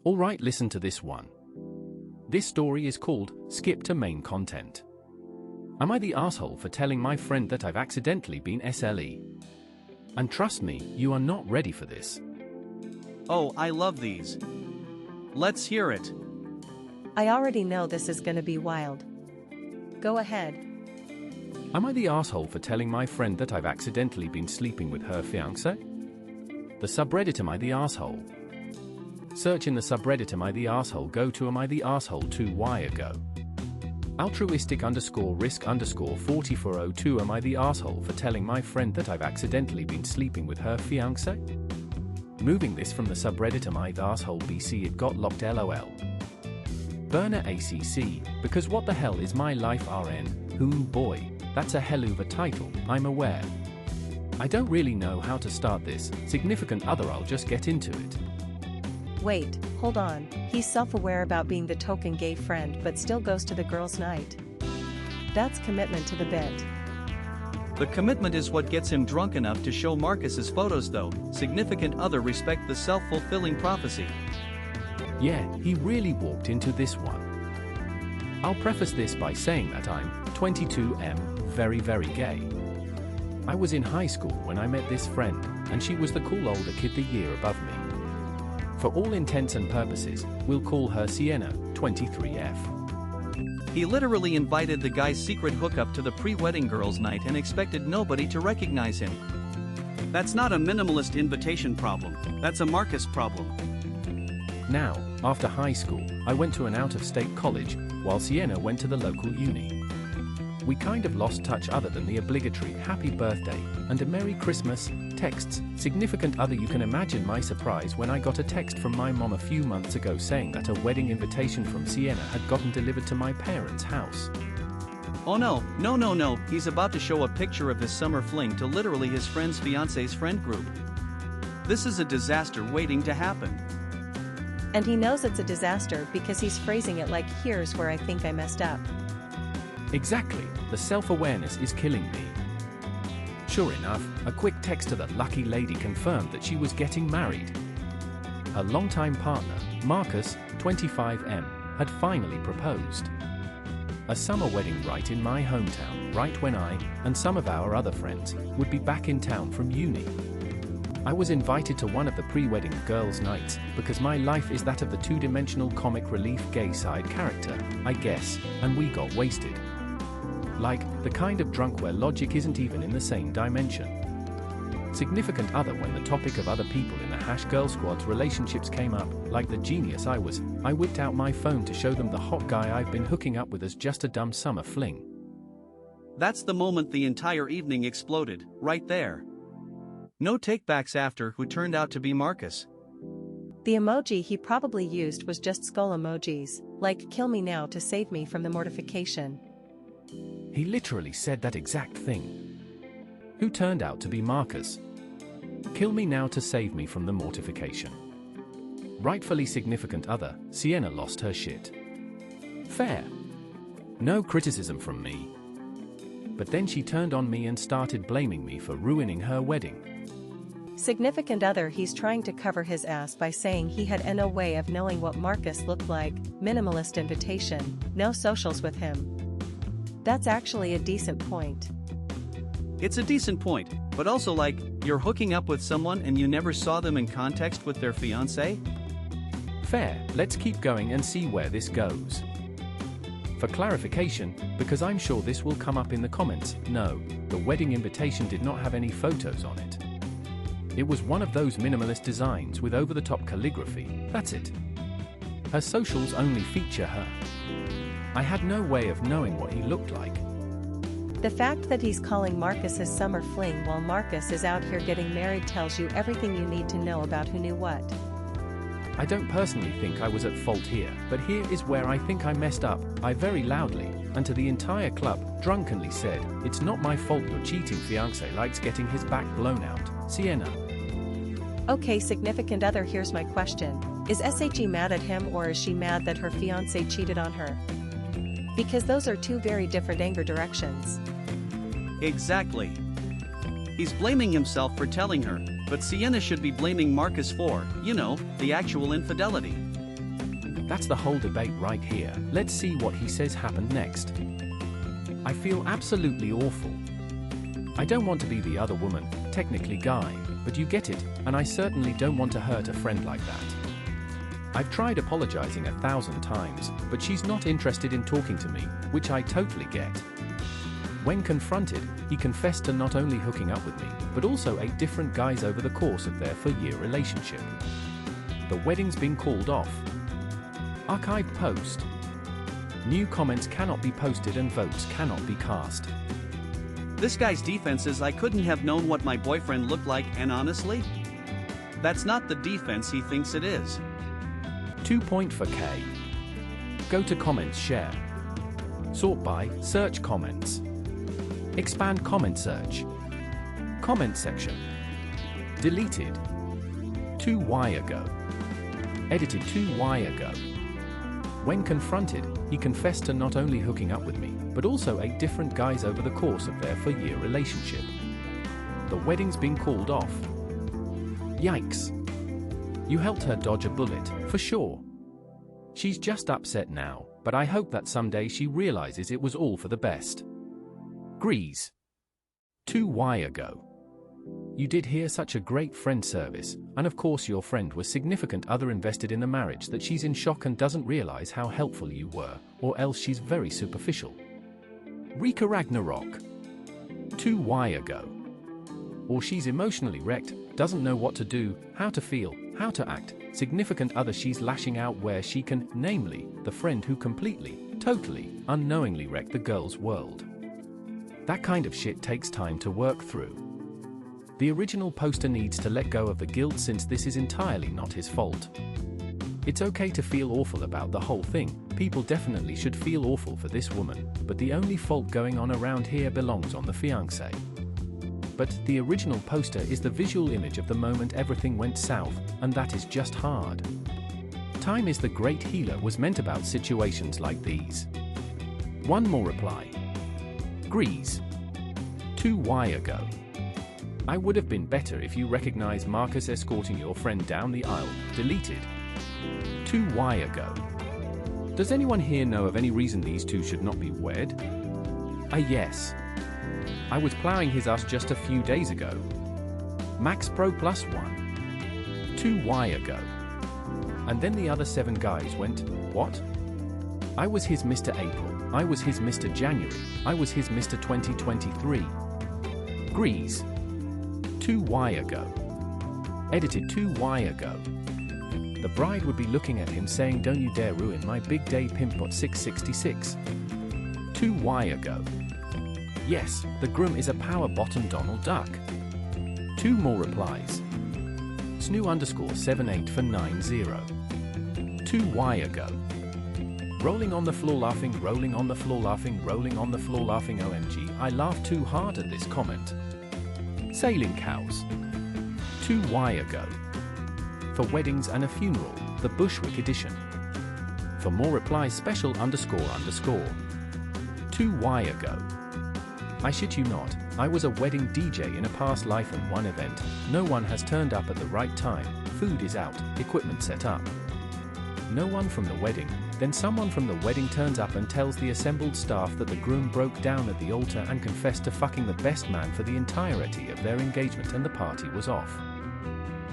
Alright, listen to this one. This story is called Skip to Main Content. Am I the asshole for telling my friend that I've accidentally been SLE? And trust me, you are not ready for this. Oh, I love these. Let's hear it. I already know this is gonna be wild. Go ahead. Am I the asshole for telling my friend that I've accidentally been sleeping with her fiancé? The subreddit Am I the Asshole? Search in the subreddit Am I the Asshole, go to Am I the Asshole 2 why ago. Altruistic_risk_4402 Am I the asshole for telling my friend that I've accidentally been sleeping with her fiancé? Moving this from the subreddit Am I the Asshole BC it got locked LOL. Burner ACC, because what the hell is my life RN? Boy, that's a hell of a title, I'm aware. I don't really know how to start this, significant other, I'll just get into it. Wait, hold on, he's self-aware about being the token gay friend but still goes to the girls' night. That's commitment to the bit. The commitment is what gets him drunk enough to show Marcus's photos though. Significant other respect the self-fulfilling prophecy. Yeah, he really walked into this one. I'll preface this by saying that I'm 22M, very gay. I was in high school when I met this friend, and she was the cool older kid the year above me. For all intents and purposes, we'll call her Sienna, 23F. He literally invited the guy's secret hookup to the pre-wedding girls' night and expected nobody to recognize him. That's not a minimalist invitation problem, that's a Marcus problem. Now, after high school, I went to an out-of-state college, while Sienna went to the local uni. We kind of lost touch other than the obligatory happy birthday and a Merry Christmas texts. Significant other, you can imagine my surprise when I got a text from my mom a few months ago saying that a wedding invitation from Sienna had gotten delivered to my parents' house. Oh no, he's about to show a picture of his summer fling to literally his friend's fiance's friend group. This is a disaster waiting to happen. And he knows it's a disaster because he's phrasing it like, here's where I think I messed up. Exactly, the self-awareness is killing me. Sure enough, a quick text to that lucky lady confirmed that she was getting married. Her longtime partner, Marcus, 25M, had finally proposed. A summer wedding right in my hometown, right when I, and some of our other friends, would be back in town from uni. I was invited to one of the pre-wedding girls' nights, because my life is that of the two-dimensional comic relief gay side character, I guess, and we got wasted. Like, the kind of drunk where logic isn't even in the same dimension. Significant other, when the topic of other people in the #girl squad's relationships came up, like the genius I was, I whipped out my phone to show them the hot guy I've been hooking up with as just a dumb summer fling. That's the moment the entire evening exploded, right there. No takebacks after, who turned out to be Marcus. The emoji he probably used was just skull emojis, like kill me now to save me from the mortification. He literally said that exact thing. Who turned out to be Marcus. Kill me now to save me from the mortification. Rightfully significant other, Sienna lost her shit. Fair. No criticism from me. But then she turned on me and started blaming me for ruining her wedding. Significant other, he's trying to cover his ass by saying he had no way of knowing what Marcus looked like, minimalist invitation, no socials with him. That's actually a decent point. It's a decent point, but also like, you're hooking up with someone and you never saw them in context with their fiancé? Fair, let's keep going and see where this goes. For clarification, because I'm sure this will come up in the comments, no, the wedding invitation did not have any photos on it. It was one of those minimalist designs with over-the-top calligraphy, that's it. Her socials only feature her. I had no way of knowing what he looked like. The fact that he's calling Marcus his summer fling while Marcus is out here getting married tells you everything you need to know about who knew what. I don't personally think I was at fault here, but here is where I think I messed up. I very loudly, and to the entire club, drunkenly said, "It's not my fault your cheating fiancé likes getting his back blown out, Sienna." Okay, significant other, here's my question. Is SHE mad at him, or is she mad that her fiancé cheated on her? Because those are two very different anger directions. Exactly. He's blaming himself for telling her, but Sienna should be blaming Marcus for, you know, the actual infidelity. That's the whole debate right here. Let's see what he says happened next. I feel absolutely awful. I don't want to be the other woman, technically guy, but you get it, and I certainly don't want to hurt a friend like that. I've tried apologizing 1,000 times, but she's not interested in talking to me, which I totally get. When confronted, he confessed to not only hooking up with me, but also 8 different guys over the course of their 4-year relationship. The wedding's been called off. Archived post. New comments cannot be posted and votes cannot be cast. This guy's defense is I couldn't have known what my boyfriend looked like, and honestly, that's not the defense he thinks it is. 2 point for K. Go to comments, share. Sort by, search comments. Expand comment search. Comment section. Deleted. 2 why ago. Edited 2 why ago. When confronted, he confessed to not only hooking up with me, but also 8 different guys over the course of their 4-year relationship. The wedding's been called off. Yikes. You helped her dodge a bullet, for sure. She's just upset now, but I hope that someday she realizes it was all for the best. Grease. 2 why ago. You did hear such a great friend service, and of course your friend was significant other invested in the marriage that she's in shock and doesn't realize how helpful you were, or else she's very superficial. Rika Ragnarok. 2 why ago. Or she's emotionally wrecked, doesn't know what to do, how to feel, how to act, significant other she's lashing out where she can, namely, the friend who completely, totally, unknowingly wrecked the girl's world. That kind of shit takes time to work through. The original poster needs to let go of the guilt since this is entirely not his fault. It's okay to feel awful about the whole thing, people definitely should feel awful for this woman, but the only fault going on around here belongs on the fiancé. But the original poster is the visual image of the moment everything went south, and that is just hard. Time is the great healer was meant about situations like these. One more reply. Grease. 2 why ago. I would have been better if you recognized Marcus escorting your friend down the aisle. Deleted. 2 why ago. Does anyone here know of any reason these two should not be wed? Yes. I was plowing his ass just a few days ago. Max Pro plus 1. 2 why ago. And then the other 7 guys went, what? I was his Mr. April, I was his Mr. January, I was his Mr. 2023. Grease. 2 why ago. Edited 2 why ago. The bride would be looking at him saying, don't you dare ruin my big day Pimpbot 666. 2 why ago. Yes, the groom is a power bottom Donald Duck. 2 more replies. Snoo_78 for 90. 2 why ago. Rolling on the floor laughing, rolling on the floor laughing, rolling on the floor laughing OMG, I laughed too hard at this comment. Sailing cows. 2 why ago. For weddings and a funeral, the Bushwick edition. For more replies special __. 2 why ago. I shit you not, I was a wedding DJ in a past life and one event, no one has turned up at the right time, food is out, equipment set up. No one from the wedding, then someone from the wedding turns up and tells the assembled staff that the groom broke down at the altar and confessed to fucking the best man for the entirety of their engagement and the party was off.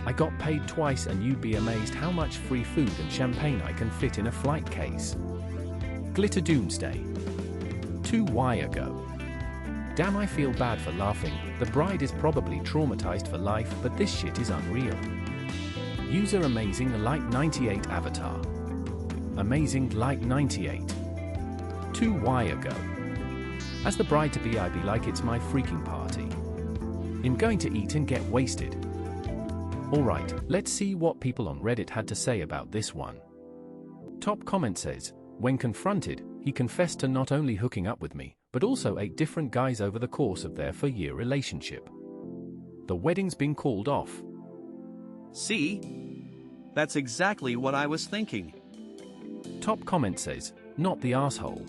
I got paid twice and you'd be amazed how much free food and champagne I can fit in a flight case. Glitter Doomsday. 2 why ago. Damn, I feel bad for laughing, the bride is probably traumatized for life, but this shit is unreal. User Amazing Light 98 Avatar. Amazing Light 98. 2 why ago. As the bride-to-be I be like it's my freaking party. I'm going to eat and get wasted. Alright, let's see what people on Reddit had to say about this one. Top comment says, when confronted, he confessed to not only hooking up with me, but also 8 different guys over the course of their 4-year relationship. The wedding's been called off. See? That's exactly what I was thinking. Top comment says, not the asshole.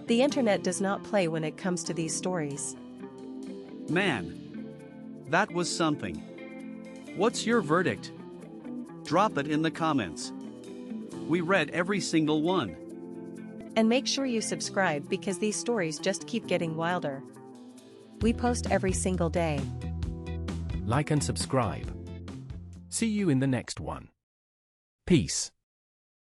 The internet does not play when it comes to these stories. Man. That was something. What's your verdict? Drop it in the comments. We read every single one. And make sure you subscribe because these stories just keep getting wilder. We post every single day. Like and subscribe. See you in the next one. Peace.